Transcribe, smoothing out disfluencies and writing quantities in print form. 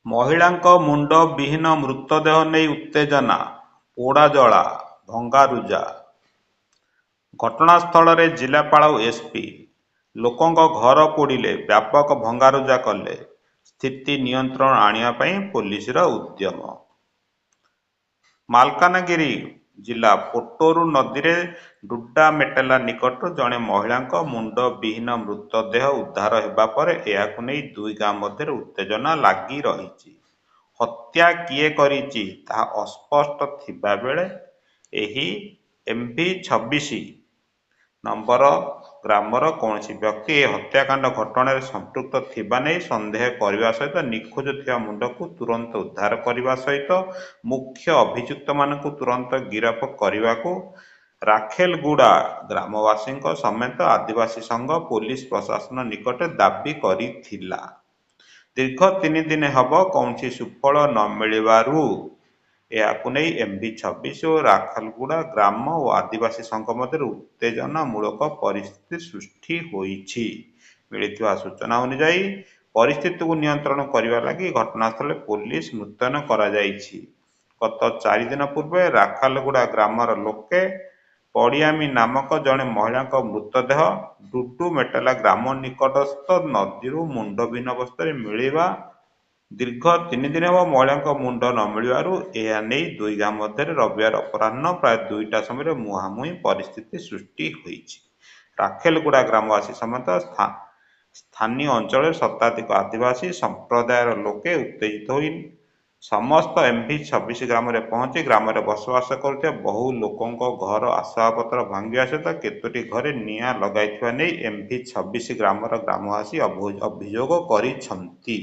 ମହିଳାଙ୍କ ମୁଣ୍ଡ ବିହୀନ ମୃତଦେହ ନେଇ ଉତ୍ତେଜନା, ପୋଡ଼ାଜଳା, ଭଙ୍ଗାରୁଜା। ଘଟଣାସ୍ଥଳରେ ଜିଲ୍ଲାପାଳ ଓ ଏସ୍ପି। ଲୋକଙ୍କ ଘର ପୋଡ଼ିଲେ, ବ୍ୟାପକ ଭଙ୍ଗାରୁଜା କଲେ। ସ୍ଥିତି ନିୟନ୍ତ୍ରଣ ଆଣିବା ପାଇଁ ପୋଲିସର ଉଦ୍ୟମ। ମାଲକାନଗିରି ଜିଲ୍ଲା ପୋଟରୁ ନଦୀରେ ଡୁଡାମେଟେଲା ନିକଟରୁ ଜଣେ ମହିଳାଙ୍କ ମୁଣ୍ଡ ବିହୀନ ମୃତଦେହ ଉଦ୍ଧାର ହେବା ପରେ ଏହାକୁ ନେଇ ଦୁଇ ଗାଁ ମଧ୍ୟରେ ଉତ୍ତେଜନା ଲାଗି ରହିଛି। ହତ୍ୟା କିଏ କରିଛି ତାହା ଅସ୍ପଷ୍ଟ ଥିବାବେଳେ ଏହି MV-26 ନମ୍ବର ଗ୍ରାମର କୌଣସି ବ୍ୟକ୍ତି ଏହି ହତ୍ୟାକାଣ୍ଡ ଘଟଣାରେ ସମ୍ପୃକ୍ତ ଥିବା ନେଇ ସନ୍ଦେହ କରିବା ସହିତ ନିଖୋଜ ଥିବା ମୁଣ୍ଡକୁ ତୁରନ୍ତ ଉଦ୍ଧାର କରିବା ସହିତ ମୁଖ୍ୟ ଅଭିଯୁକ୍ତମାନଙ୍କୁ ତୁରନ୍ତ ଗିରଫ କରିବାକୁ ରାଖେଲଗୁଡ଼ା ଗ୍ରାମବାସୀଙ୍କ ସମେତ ଆଦିବାସୀ ସଂଘ ପୋଲିସ ପ୍ରଶାସନ ନିକଟରେ ଦାବି କରିଥିଲା। ଦୀର୍ଘ 3 ଦିନ ହେବ କୌଣସି ସୁଫଳ ନ ମିଳିବାରୁ ଏହାକୁ ନେଇ MV-26 ଓ ରାଖେଲଗୁଡ଼ା ଗ୍ରାମ ଓ ଆଦିବାସୀ ସଂଘ ମଧ୍ୟରେ ଉତ୍ତେଜନାମୂଳକ ପରିସ୍ଥିତି ସୃଷ୍ଟି ହୋଇଛି। ମିଳିଥିବା ସୂଚନା ଅନୁଯାୟୀ ପରିସ୍ଥିତିକୁ ନିୟନ୍ତ୍ରଣ କରିବା ଲାଗି ଘଟଣାସ୍ଥଳରେ ପୋଲିସ ମୁତୟନ କରାଯାଇଛି। ଗତ 4 ଦିନ ପୂର୍ବେ ରାଖେଲଗୁଡ଼ା ଗ୍ରାମର ଲୋକେ ପଡ଼ିଆମୀ ନାମକ ଜଣେ ମହିଳାଙ୍କ ମୃତଦେହ ଡୁଡୁମେଟେଲା ଗ୍ରାମ ନିକଟସ୍ଥ ନଦୀରୁ ମୁଣ୍ଡବିହୀନ ଅବସ୍ଥାରେ ମିଳିବା। ଦୀର୍ଘ 3 ଦିନ ହେବ ମହିଳାଙ୍କ ମୁଣ୍ଡ ନ ମିଳିବାରୁ ଏହା ନେଇ ଦୁଇ ଗାଁ ମଧ୍ୟରେ ରବିବାର ଅପରାହ୍ନ ପ୍ରାୟ 2ଟା ସମୟରେ ମୁହାଁମୁହିଁ ପରିସ୍ଥିତି ସୃଷ୍ଟି ହୋଇଛି। ରାଖେଲଗୁଡ଼ା ଗ୍ରାମବାସୀ ସମେତ ସ୍ଥାନୀୟ ଅଞ୍ଚଳରେ ଶତାଧିକ ଆଦିବାସୀ ସମ୍ପ୍ରଦାୟର ଲୋକେ ଉତ୍ତେଜିତ ହୋଇ ସମସ୍ତ MV-26 ଗ୍ରାମରେ ପହଞ୍ଚି ଗ୍ରାମରେ ବସବାସ କରୁଥିବା ବହୁ ଲୋକଙ୍କ ଘର ଆସବାବପତ୍ର ଭାଙ୍ଗିବା ସହିତ କେତୋଟି ଘରେ ନିଆଁ ଲଗାଇଥିବା ନେଇ MV-26 ଗ୍ରାମର ଗ୍ରାମବାସୀ ଅଭିଯୋଗ କରିଛନ୍ତି।